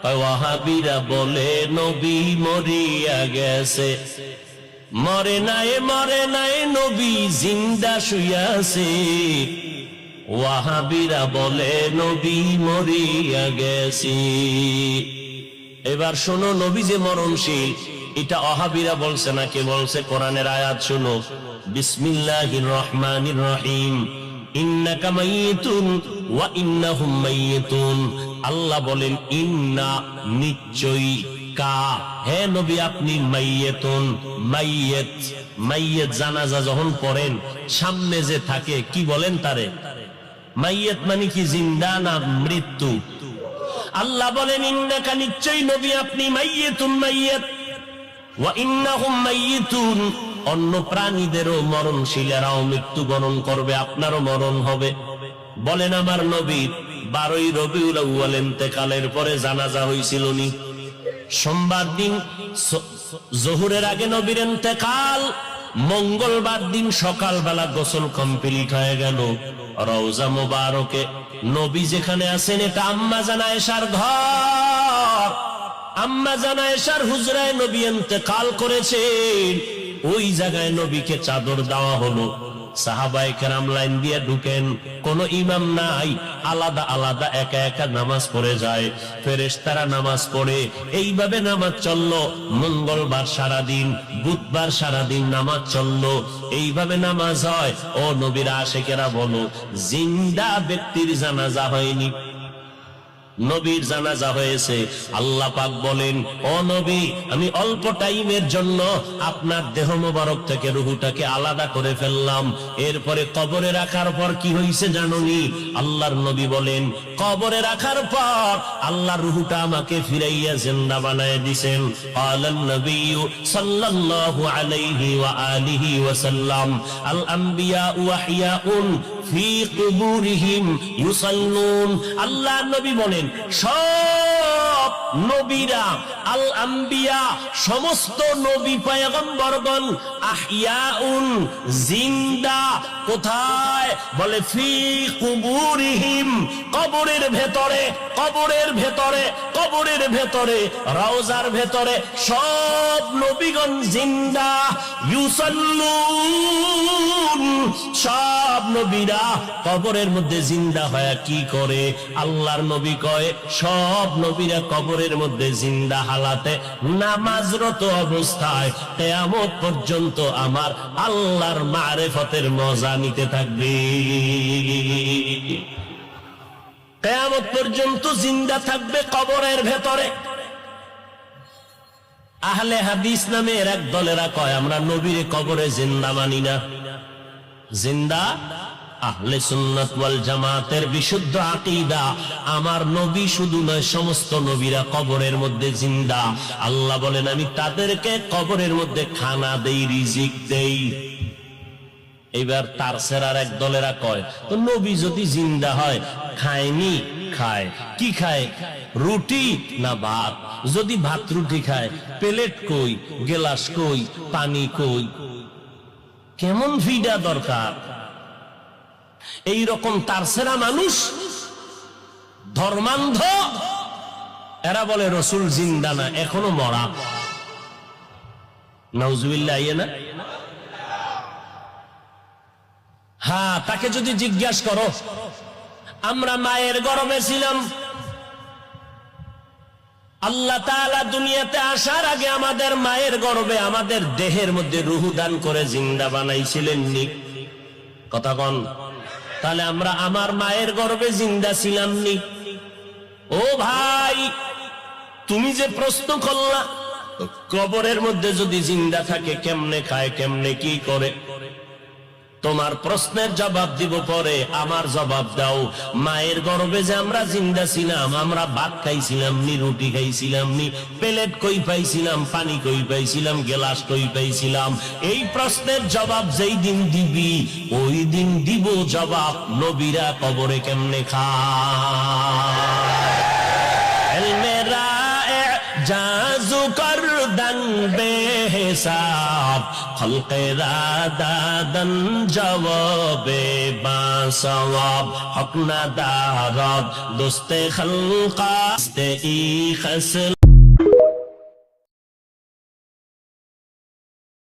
ওয়াহাবিরা বলে নবী মরিয়া গেছে। মরে নাই নবী জিন্দা শুইয়াছে। ওয়াহাবিরা বলে নবী মরিয়া গেছে। এবার শোনো, নবী যে মরণশীল এটা ওয়াহাবিরা বলছে না, কে বলছে? কোরআনের আয়াত শোনো, বিসমিল্লাহির রহমানির রহিম, ইন্নাকা মাইয়িতুন ওয়া ইন্নাহুম মাইয়িতুন। আল্লাহ বলেন ইন্না, নিশ্চয়ই, কা, হে নবী আপনি মাইয়িতুন, মাইয়িত। মাইয়িত জানাজা যখন পড়েন সামনে যে থাকে কি বলেন তারে? মাইয়িত মানে কি, জিন্দা না মৃত্যু? আল্লাহ বলেন ইন্নাকা, নিশ্চয়ই নবী আপনি, মাইয়িতুন, মাইয়িত, ওয়া ইন্নাহুম মাইয়িতুন, অন্য প্রাণীদেরও মরণশীলেরাও মৃত্যুবরণ করবে, আপনারও মরণ হবে। বলেন আমার নবীর 12ই রবিউল আউয়াল ইন্তেকালের পরে জানাজা হয়েছিল নি? সোমবার দিন জোহরের আগে নবীর ইন্তেকাল, মঙ্গলবার দিন সকালবেলা গোসল কমপ্লিট হয়ে গেল। রওজা মুবারকে নবী যেখানে আছেন এটা আম্মা জান আয়েশার ঘর। আম্মা জান আয়েশার হুজরায় নবী ইন্তেকাল করেছেন। ওই জায়গায় নবীকে চাদর দেওয়া হলো। সাহাবায়ে কেরাম লাইন দিয়ে ঢুকেন, কোন ইমাম নাই, আলাদা আলাদা একা একা নামাজ পড়ে যায়। ফেরেশতারা নামাজ পড়ে, এইভাবে নামাজ চললো। মঙ্গলবার সারাদিন, বুধবার সারাদিন নামাজ চললো। এইভাবে নামাজ হয়। ও নবীর আশিকেরা বলো, জিন্দা ব্যক্তির জানাজা হয়নি, নবীর জানাজা হয়েছে। আল্লাহ পাক বলেন, ও নবী, আমি অল্প টাইমের জন্য আপনার দেহ মোবারক থেকে রুহুটাকে আলাদা করে ফেললাম। এরপরে কবরে রাখার পর কি হয়েছে জানোনি? আল্লাহর নবী বলেন, কবরে রাখার পর আল্লাহর রুহুটা আমাকে ফিরাইয়া জিন্দা বানায় দিবেন। আলান নবী সাল্লাল্লাহু আলাইহি ওয়া আলিহি ওয়াসাল্লাম, আল আম্বিয়া ওয়াহিয়াউন ফি কুবুরিহিম ইউসাল্লুন। আল্লাহ নবী বলেন, সব নবীরা, আল আম্বিয়া, সমস্ত নবী পয়গম্বরগণ, আহিয়াউন, জিন্দা। কোথায়? বলে ফি কুবুরিহিম, কবরের ভেতরে, কবরের ভেতরে, কবরের ভেতরে, রওজার ভেতরে সব নবীগণ জিন্দা। ইউসাল্লুন, সব নবীরা কবরের মধ্যে জিন্দা হয়ে কি করে? আল্লাহর নবী কয়, সব নবীরা কবরের মধ্যে জিন্দা হালাতে নামাজরত অবস্থায় কিয়ামত পর্যন্ত আমার আল্লাহর মারিফতের মজা নিতে থাকবে। কিয়ামত পর্যন্ত জিন্দা থাকবে কবরের ভেতরে। আহলে হাদিস নামের এক দলেরা কয়, আমরা নবীর কবরে জিন্দা মানি না। জিন্দা আহলে সুন্নাত ওয়াল জামাতের বিশুদ্ধ আকীদা, আমার নবী শুধু নয়, সমস্ত নবীরা কবরের মধ্যে জিন্দা। আল্লাহ বলেন, আমি তাদেরকে কবরের মধ্যে খানা দেই, রিজিক দেই। এবার তার সেরার এক দলেরা কয়, তো নবী যদি জিন্দা হয়, খায়নি? খায়। কি খায়? রুটি না ভাত? যদি ভাত রুটি খায়, প্লেট কই, গেলাস কই, পানি কই? কেমন ফিডা দরকার? এই রকম তারসেরা মানুষ, ধর্মান্ধ, এরা বলে রসুল জিন্দা না, এখনো মরা। নাউজুবিল্লাহ, ইয়ে না? হ্যাঁ, তাকে যদি জিজ্ঞাসা করো, আমরা মায়ের গর্ভে ছিলাম, আল্লাহ তাআলা দুনিয়াতে আসার আগে আমাদের মায়ের গর্ভে আমাদের দেহের মধ্যে রূহ দান করে জিন্দা বানাইছিলেন নি? কথা কন। তাহলে আমরা আমার মায়ের গর্ভে জিন্দা ছিলাম নি? ও ভাই, তুমি যে প্রশ্ন করলা, কবরের মধ্যে যদি জিন্দা থাকে কেমনে খায়, কেমনে কি করে, তোমার প্রশ্নের জবাব দিব পরে, আমার জবাব দাও। মায়ের গর্ভে যে আমরা জিন্দা ছিলাম, আমরা ভাত খাইছিলাম নি, রুটি খাইছিলাম নি, প্লেট কই পাইছিলাম, পানি কই পাইছিলাম, গেলাস কই পাইছিলাম? এই প্রশ্নের জবাব যেই দিন দিবি, ওই দিন দিব জবাব, নবীরা কবরে কেমনে খায়। আরজু করদন বেহিসাব খলকেরা দাদন জবাবে বাসওয়াব হক না দারদ দোস্তে খলকা ই খসল